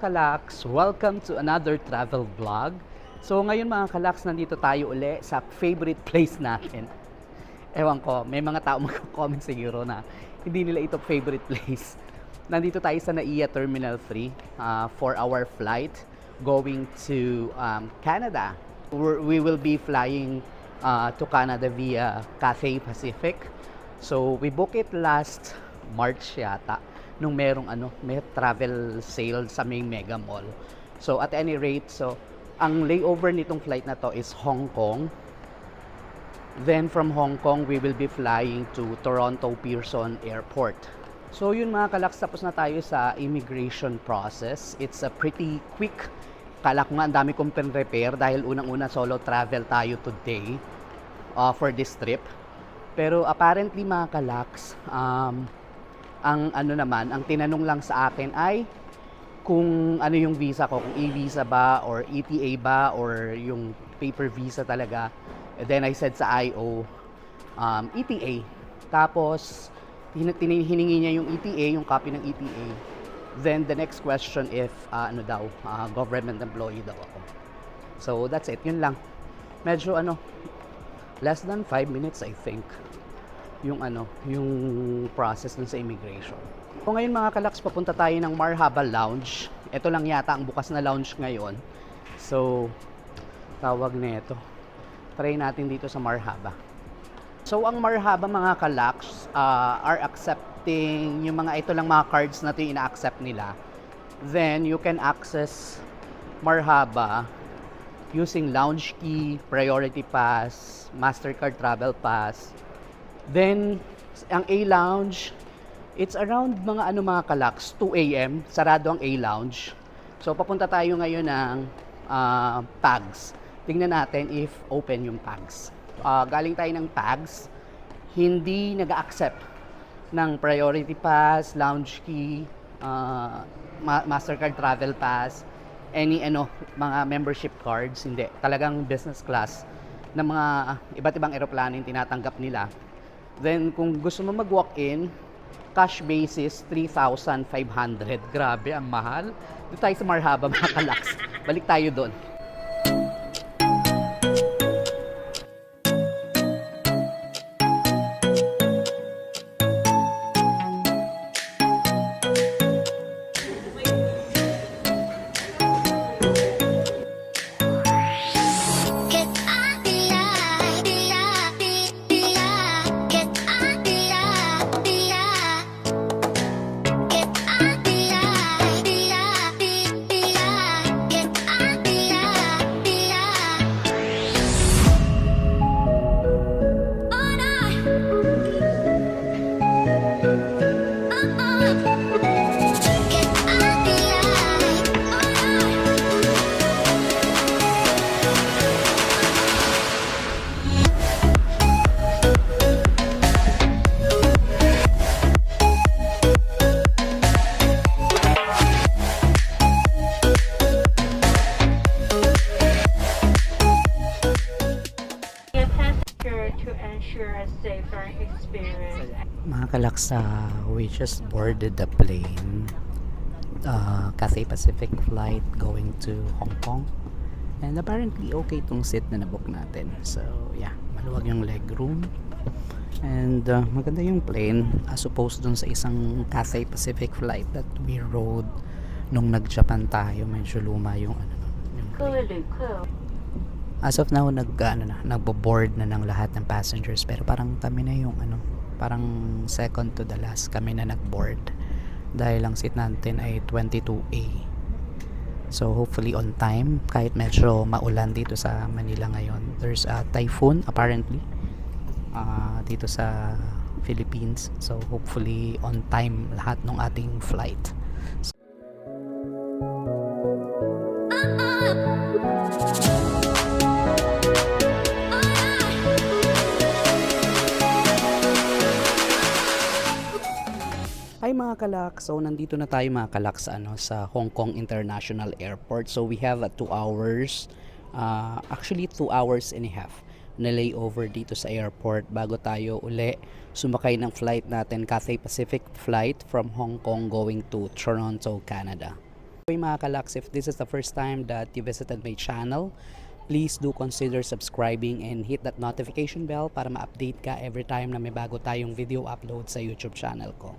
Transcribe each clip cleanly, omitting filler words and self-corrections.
kalaks! Welcome to another travel vlog. So ngayon mga kalaks, nandito tayo uli sa favorite place natin. Ewan ko, may mga tao magko-comment siguro na hindi nila ito favorite place. Nandito tayo sa NAIA Terminal 3 for our flight going to Canada. We will be flying to Canada via Cathay Pacific. So we booked it last March yata, nung may travel sale sa may Mega Mall. So at any rate, so ang layover nitong flight na to is Hong Kong. Then from Hong Kong, we will be flying to Toronto Pearson Airport. So yun mga kalaks, tapos na tayo sa immigration process. It's a pretty quick. Kala ko nga ang dami kong prepare dahil unang-una solo travel tayo today for this trip. Pero apparently mga kalaks, ang tinanong lang sa akin ay kung ano yung visa ko, kung e-visa ba or ETA ba or yung paper visa talaga. And then I said sa IO, ETA. Tapos hiningi niya yung ETA, yung copy ng ETA. Then the next question if government employee daw ako. So that's it, yun lang. Medyo less than 5 minutes I think yung process dun sa immigration. So ngayon mga kalaks, papunta tayo ng Marhaba Lounge. Ito lang yata ang bukas na lounge ngayon. So tawag na ito. Try natin dito sa Marhaba. So ang Marhaba mga kalaks are accepting yung mga ito lang mga cards na ito yung ina-accept nila. Then you can access Marhaba using lounge key, priority pass, Mastercard travel pass. Then, ang A-Lounge, it's around mga mga kalaks, 2 a.m. Sarado ang A-Lounge. So, papunta tayo ngayon ng PAGS. Tingnan natin if open yung PAGS. Galing tayo ng PAGS, hindi nag-accept ng Priority Pass, Lounge Key, Mastercard Travel Pass, any mga membership cards. Hindi. Talagang business class na mga iba't ibang eroplano yung tinatanggap nila. Then, kung gusto mo mag-walk-in, cash basis, 3,500. Grabe, ang mahal. Dito tayo sa Marhaba, mga kalaks. Balik tayo doon. Mga kalaks, we just boarded the plane, Cathay Pacific flight going to Hong Kong, and apparently okay itong seat na nabook natin. So yeah, maluwag yung leg room and maganda yung plane as opposed dun sa isang Cathay Pacific flight that we rode nung nag-Japan tayo. Medyo luma yung yung plane. As of now, nagbo-board na ng lahat ng passengers, pero parang kami na yung parang second to the last kami na nag-board dahil ang seat natin ay 22A. So hopefully on time, kahit medyo maulan dito sa Manila ngayon. There's a typhoon apparently dito sa Philippines. So hopefully on time lahat ng ating flight. Hi mga kalaks, so nandito na tayo mga kalaks sa Hong Kong International Airport. So we have 2 hours, actually 2 hours and a half na layover dito sa airport bago tayo uli sumakay ng flight natin, Cathay Pacific flight from Hong Kong going to Toronto, Canada. Okay mga kalaks, if this is the first time that you visited my channel, please do consider subscribing and hit that notification bell para ma-update ka every time na may bago tayong video upload sa YouTube channel ko.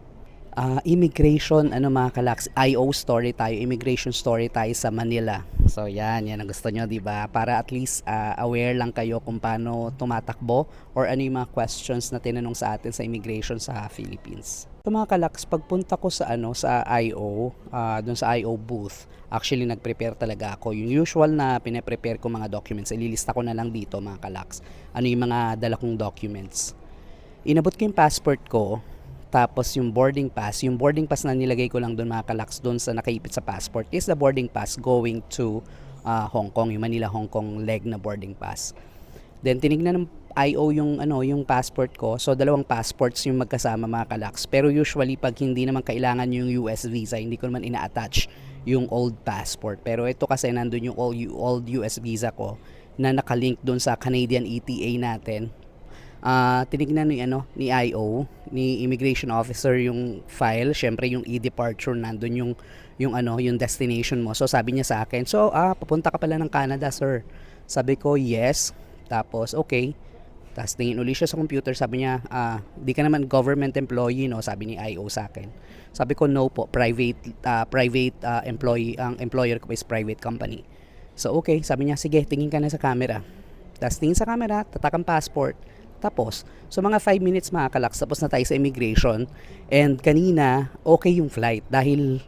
Immigration, mga kalaks, IO story tayo, immigration story tayo sa Manila. So yan ang gusto nyo, di ba? Para at least aware lang kayo kung paano tumatakbo or ano yung mga questions na tinanong sa atin sa immigration sa Philippines. So mga kalaks, pagpunta ko sa sa IO, dun sa IO booth, actually nag-prepare talaga ako. Yung usual na pine-prepare ko mga documents, ililista ko na lang dito mga kalaks. Ano yung mga dala kong documents. Inabot ko yung passport ko. Tapos yung boarding pass na nilagay ko lang doon mga kalaks doon sa nakaipit sa passport is the boarding pass going to Hong Kong, yung Manila-Hong Kong leg na boarding pass. Then tinignan ng IO yung passport ko. So dalawang passports yung magkasama mga kalaks. Pero usually pag hindi naman kailangan yung US visa, hindi ko naman ina-attach yung old passport. Pero ito kasi nandun yung old US visa ko na nakalink doon sa Canadian ETA natin. Tinignan ni IO, ni immigration officer yung file, syempre yung e-departure nandun yung destination mo. So sabi niya sa akin, so papunta ka pala ng Canada, sir. Sabi ko, yes. Tapos okay. Tapos tingin uli siya sa computer, sabi niya, di ka naman government employee, no? Sabi ni IO sa akin. Sabi ko, no po, private employee, ang employer ko is private company. So okay, sabi niya, sige, tingin ka na sa camera. Tapos tingin sa camera, tatak ang passport. Tapos, so mga 5 minutes mga kalaks, tapos na tayo sa immigration. And kanina, okay yung flight dahil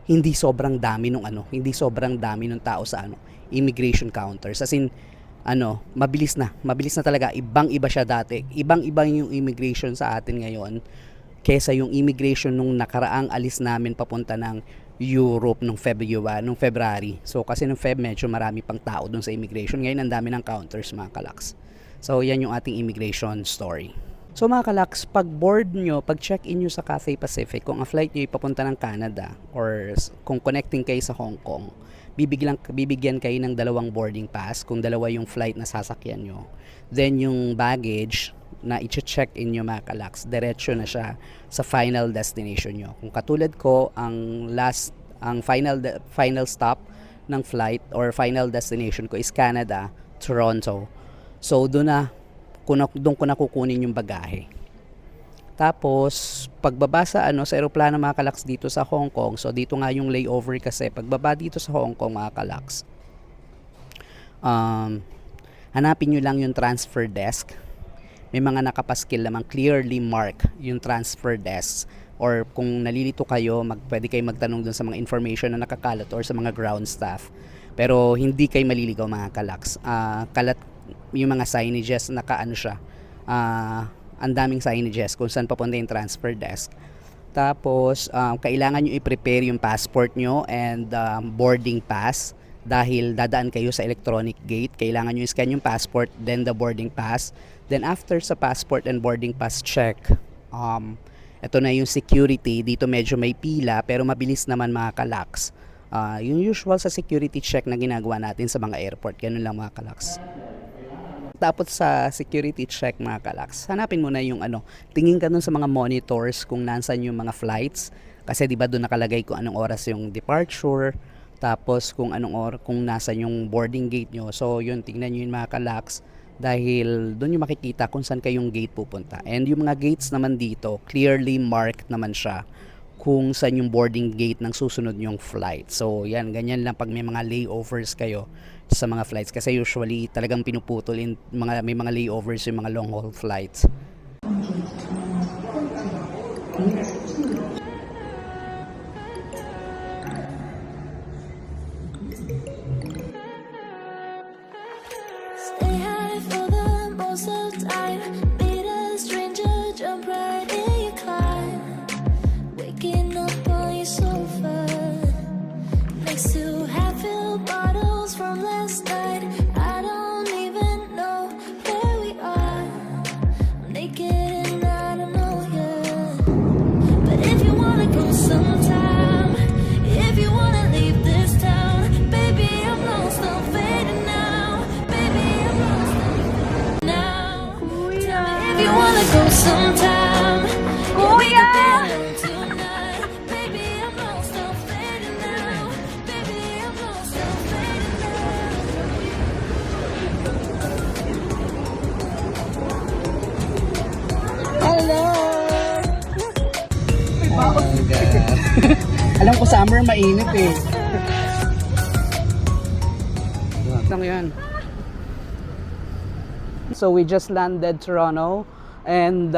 hindi sobrang dami nung tao sa immigration counters. As in, mabilis na talaga. Ibang-iba siya dati. Ibang-iba yung immigration sa atin ngayon kesa yung immigration nung nakaraang alis namin papunta ng Europe nung February. So kasi nung Feb medyo marami pang tao dun sa immigration. Ngayon ang dami ng counters mga kalaks. So, yan yung ating immigration story. So, mga kalaks, pag board nyo, pag check-in nyo sa Cathay Pacific, kung ang flight nyo ipapunta ng Canada or kung connecting kayo sa Hong Kong, bibigyan kayo ng dalawang boarding pass kung dalawa yung flight na sasakyan nyo. Then, yung baggage na i-check-in nyo mga kalaks, diretso na siya sa final destination nyo. Kung katulad ko, ang final stop ng flight or final destination ko is Canada, Toronto. So doon ko na kukunin yung bagahe. Tapos pagbaba sa sa eroplano mga kalaks dito sa Hong Kong. So dito nga yung layover kasi pagbaba dito sa Hong Kong mga kalaks. Hanapin nyo lang yung transfer desk. May mga nakapaskil lamang clearly mark yung transfer desk. Or kung nalilito kayo, pwede kayo magtanong dun sa mga information na nakakalat or sa mga ground staff. Pero hindi kayo maliligaw mga kalaks. Kalat yung mga signages ang daming signages kung saan papunta yung transfer desk. Tapos kailangan nyo i-prepare yung passport nyo and boarding pass dahil dadaan kayo sa electronic gate. Kailangan nyo i-scan yung passport, then the boarding pass. Then after sa passport and boarding pass check, ito na yung security. Dito medyo may pila pero mabilis naman mga kalaks. Yung usual sa security check na ginagawa natin sa mga airport, ganun lang mga kalaks. Tapos sa security check mga kalaks, hanapin mo na yung tingin ka dun sa mga monitors kung nasan yung mga flights. Kasi di ba doon nakalagay kung anong oras yung departure, tapos kung nasan yung boarding gate nyo. So yun, tingnan nyo yung mga kalaks dahil doon yung makikita kung saan kayong gate pupunta. And yung mga gates naman dito, clearly marked naman siya kung saan yung boarding gate ng susunod yung flight. So yan, ganyan lang pag may mga layovers kayo sa mga flights kasi usually talagang pinuputol may mga layovers yung mga long haul flights. Stay high for the most of time. Meet a stranger, jump right in your climb. Waking up on your sofa next to half-filled bottles from last night. I don't even know where we are. I'm naked and I don't know you. But if you wanna go sometime, if you wanna leave this town, baby, I'm lost, I'm fading now. Baby, I'm lost, I'm fading now. Tell me if you wanna go sometime. Yeah, we could be alone tonight. Baby, I'm lost, I'm fading now. summer mainit eh. Lang yan. So we just landed Toronto and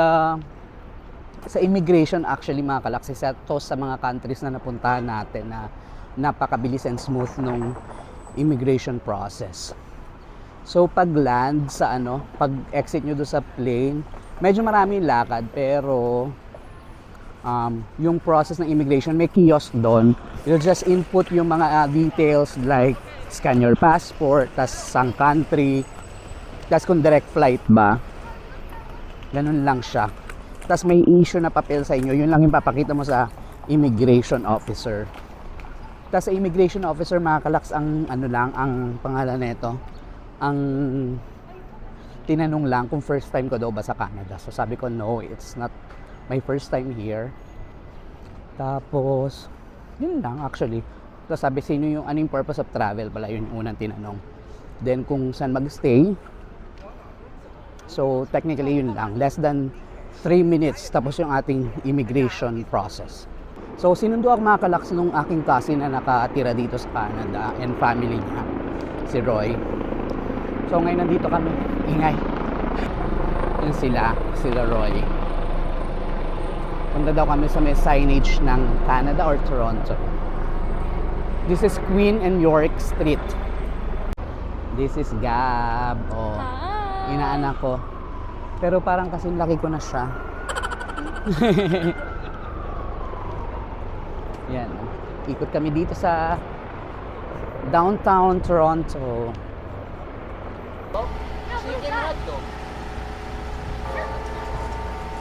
sa immigration actually mga kalaksi, to sa mga countries na napuntahan natin na napakabilis and smooth nung immigration process. So pag land sa pag exit nyo do sa plane, medyo maraming lakad pero yung process ng immigration, may kiosk doon. You'll just input yung mga details like scan your passport, tas sang country, tas kung direct flight ba. Ganun lang siya. Tas may issue na papel sa inyo, yun lang yung papakita mo sa immigration officer. Tas sa immigration officer mga kalaks, ang ang pangalan nito, ang tinanong lang kung first time ko daw ba sa Canada. So sabi ko no, it's not my first time here. Tapos yun lang actually. Tapos sabi sino yung anong purpose of travel pala, yun yung unang tinanong. Then kung saan magstay. So technically yun lang, less than 3 minutes tapos yung ating immigration process. So sinundo ako mga kalaks nung aking cousin na nakatira dito sa Canada and family niya, si Roy. So ngayon nandito kami, ingay. Yun sila Roy. Punta daw kami sa may signage ng Canada or Toronto. This is Queen and York Street. This is Gab. Oh, inaanak ko. Pero parang kasing laki ko na siya. Yan. Ikot kami dito sa downtown Toronto. Chicken hot dog.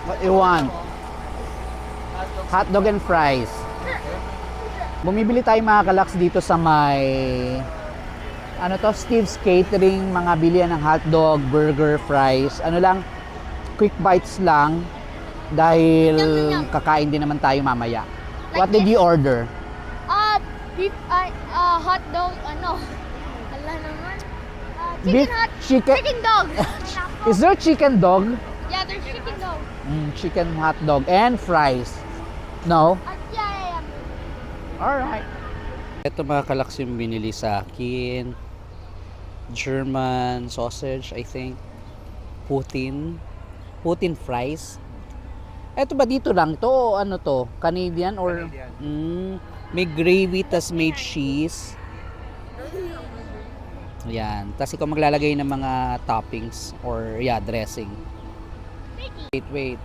What you want? Hot dog and fries. Bumibili tayo mga kalaks dito sa may Steve's Catering, mga bilihan ng hot dog, burger, fries. Quick bites lang dahil kakain din naman tayo mamaya. What did you order? Beef, hot dog, Ala naman. Beef, Chicken dog. Is there chicken dog? Yeah, there's chicken dog. Chicken hot dog and fries. No? Yeah. Alright. Ito mga kalaks yung binili sa akin. German sausage, I think. Putin fries. Ito ba dito lang to? Ano to? Canadian or? Canadian. May gravy tas may cheese. Yan. Tas ikaw maglalagay ng mga toppings or dressing. Wait.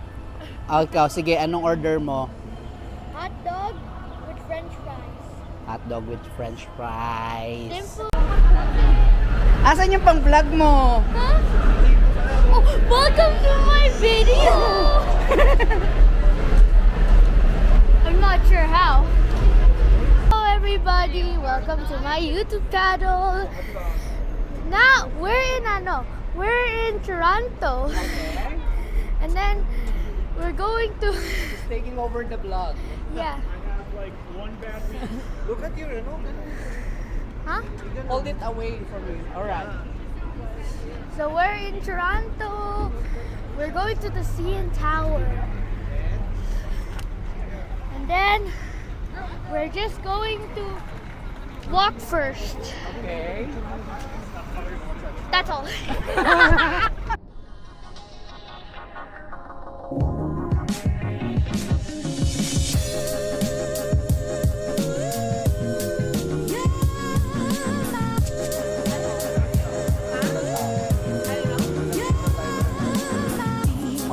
Ikaw, sige, anong order mo? Hot dog with french fries. Hot dog with french fries. Simple. Asan yung pang vlog mo? Huh? Oh, welcome to my video! I'm not sure how. Hello everybody, welcome to my YouTube channel. Now, we're in Toronto. And then, we're going to... It's taking over the vlog. Yeah. I have like one battery. Look at you, Huh? Hold it away from me. Alright. So we're in Toronto. We're going to the CN Tower. And then we're just going to walk first. Okay. That's all.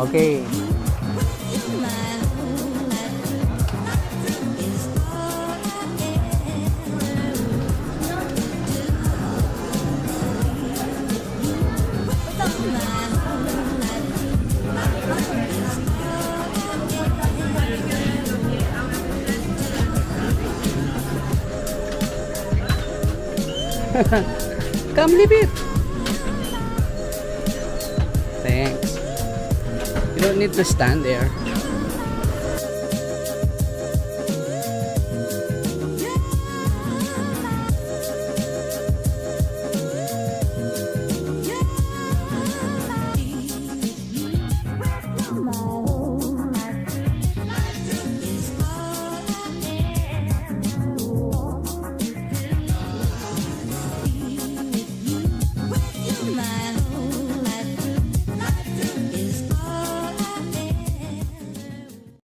Okay. Come leave it. Thanks. You don't need to stand there.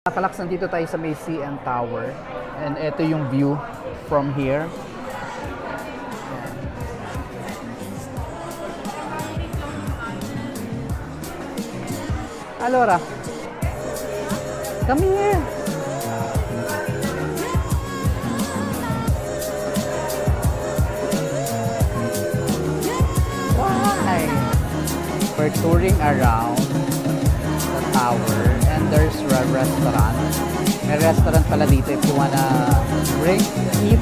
Kalaks, nandito tayo sa may CN Tower. And ito yung view from here. Alora, come here. Why? We're touring around the tower and there's a restaurant. May restaurant pala dito if you wanna drink, eat,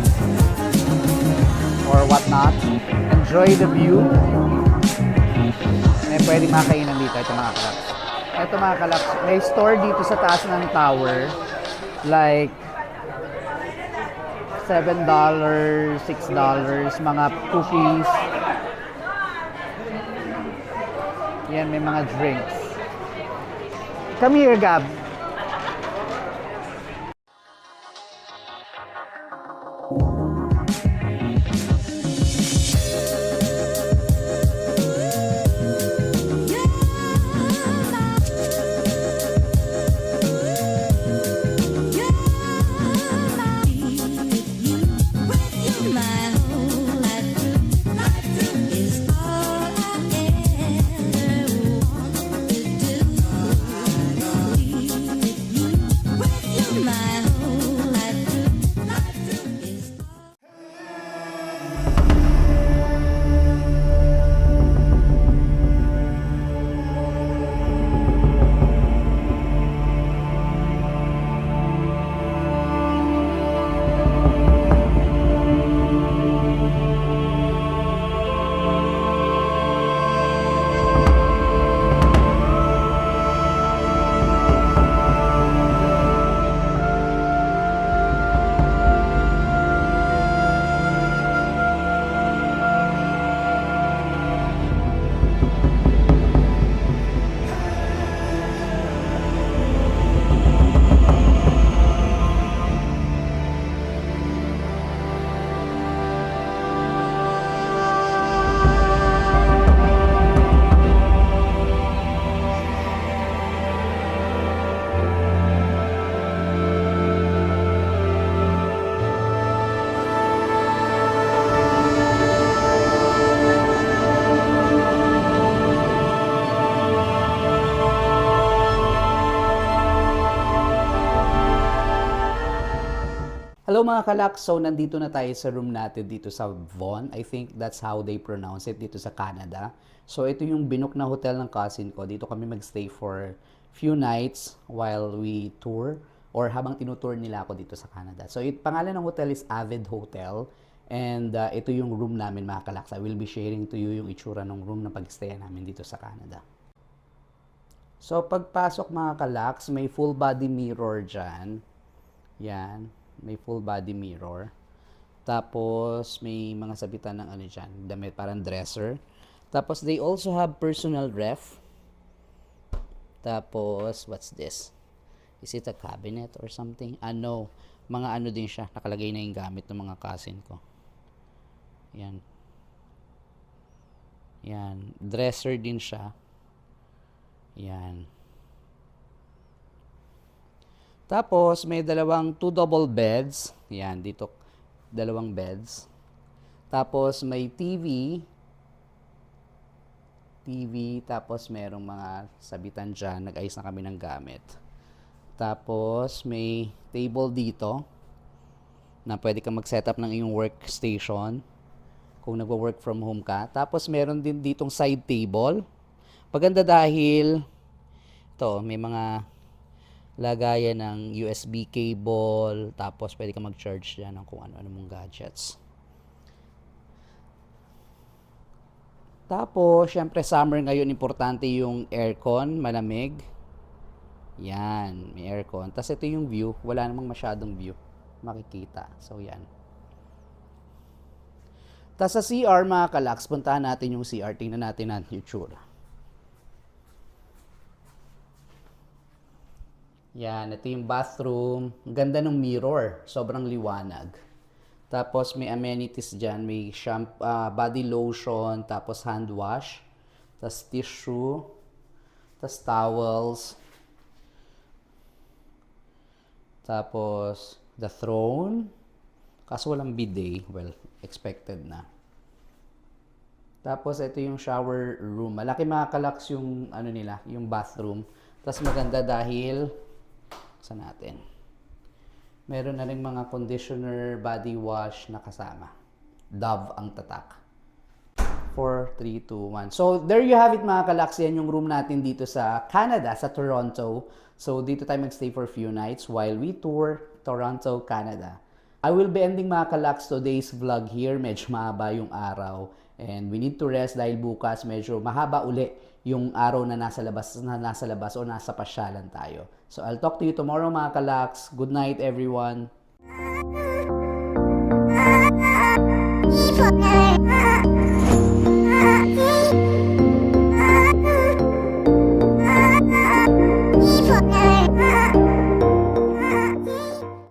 or whatnot. Enjoy the view. May pwedeng makainan dito. Ito mga kalaks. Ito mga kalaks. May store dito sa taas ng tower. Like $7, $6, mga cookies. Yan, may mga drinks. Come here, Gab. Hello mga kalaks, so nandito na tayo sa room natin dito sa Vaughan. I think that's how they pronounce it dito sa Canada. So ito yung binook na hotel ng cousin ko. Dito kami magstay for few nights while we tour or habang tinutour nila ako dito sa Canada. So pangalan ng hotel is Avid Hotel and ito yung room namin mga kalaks. I will be sharing to you yung itsura ng room na pag-stay namin dito sa Canada. So pagpasok mga kalaks, may full body mirror dyan. Yan. May full body mirror. Tapos, may mga sabitan ng ano dyan. Damit, parang dresser. Tapos, they also have personal ref. Tapos, what's this? Is it a cabinet or something? No. Mga ano din siya. Nakalagay na yung gamit ng mga cousin ko. Yan. Yan. Dresser din siya. Yan. Tapos, may dalawang 2 double beds. Yan, dito, dalawang beds. Tapos, may TV. Tapos merong mga sabitan dyan. Nag-ayos na kami ng gamit. Tapos, may table dito na pwede kang mag-setup ng iyong workstation kung nagwo-work from home ka. Tapos, meron din ditong side table. Paganda dahil, ito, may mga lagayan ng USB cable, tapos pwede ka mag-charge dyan ng kung ano-ano mong gadgets. Tapos, syempre summer ngayon, importante yung aircon, malamig. Yan, may aircon. Tapos ito yung view, wala namang masyadong view makikita. So, yan. Tapos sa CR, mga kalaks, puntahan natin yung CR, tingnan natin ang itsura. Yan, ito yung bathroom. Ganda ng mirror. Sobrang liwanag. Tapos may amenities dyan. May shampoo, body lotion, tapos hand wash, tapos tissue, tapos towels. Tapos, the throne. Kaso walang bidet. Well, expected na. Tapos, ito yung shower room. Malaki mga kalaks yung, ano nila, yung bathroom. Tapos, maganda dahil, saan natin? Meron na rin mga conditioner, body wash na kasama. Dove ang tatak. 4, 3, 2, 1. So, there you have it mga kalaks. Yan yung room natin dito sa Canada, sa Toronto. So, dito tayo magstay for a few nights while we tour Toronto, Canada. I will be ending mga kalaks today's vlog here. Medyo mahaba yung araw. And we need to rest dahil bukas medyo mahaba uli yung araw na nasa labas o nasa pasyalan tayo. So, I'll talk to you tomorrow mga kalaks. Good night everyone.